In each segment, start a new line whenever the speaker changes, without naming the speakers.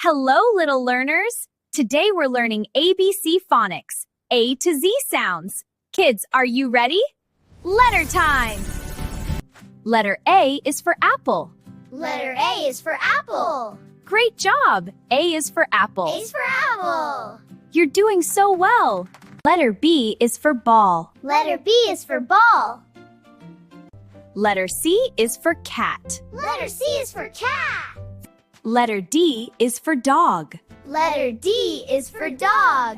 Hello, little learners! Today we're learning ABC phonics, A to Z sounds. Kids, are you ready? Letter time! Letter A is for apple.
Letter A is for apple.
Great job! A is for apple.
A is for apple.
You're doing so well! Letter B is for ball.
Letter B is for ball.
Letter C is for cat.
Letter C is for cat.
Letter D is for dog.
Letter D is for dog.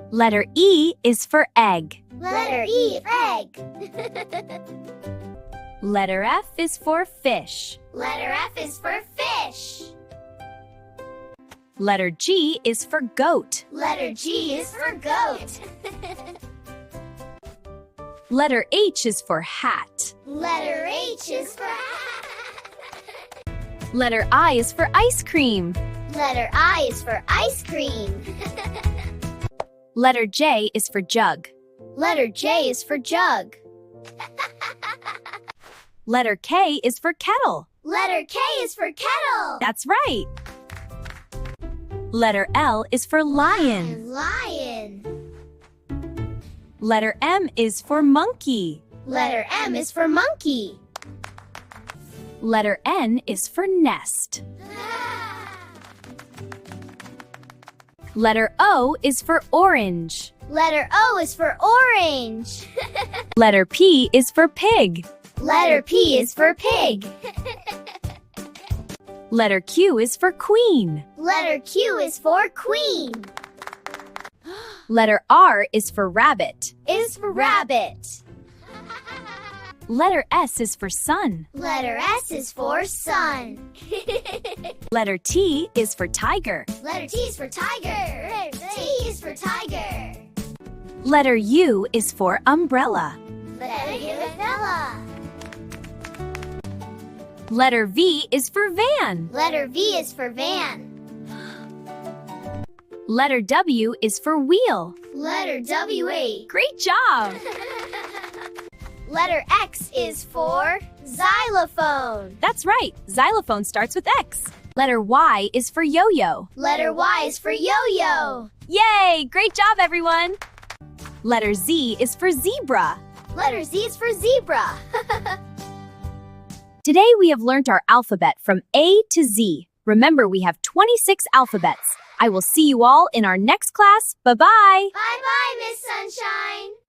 Letter E is for egg.
Letter E for egg.
Letter F is for fish.
Letter F is for fish.
Letter G is for goat.
Letter G is for goat.
Letter H is for hat.
Letter H is for hat.
Letter I is for ice cream.
Letter I is for ice cream.
Letter J is for jug.
Letter J is for jug.
Letter K is for kettle.
Letter K is for kettle.
That's right. Letter L is for lion.
Lion.
Letter M is for monkey.
Letter M is for monkey.
Letter N is for nest. Letter O is for orange.
Letter O is for orange.
Letter P is for pig.
Letter P is for pig.
Letter Q is for queen.
Letter Q is for queen.
Letter R is for rabbit.
Is for rabbit.
Letter S is for sun.
Letter S is for sun.
Letter T is for tiger.
Letter T is for tiger. T is for tiger.
Letter U is for umbrella.
Letter U is umbrella.
Letter V is for van.
Letter V is for van.
Letter W is for wheel.
Letter W.
Great job!
Letter X is for xylophone.
That's right. Xylophone starts with X. Letter Y is for yo-yo.
Letter Y is for yo-yo.
Yay! Great job, everyone! Letter Z is for zebra.
Letter Z is for zebra.
Today we have learned our alphabet from A to Z. Remember, we have 26 alphabets. I will see you all in our next class. Bye-bye!
Bye-bye, Miss Sunshine.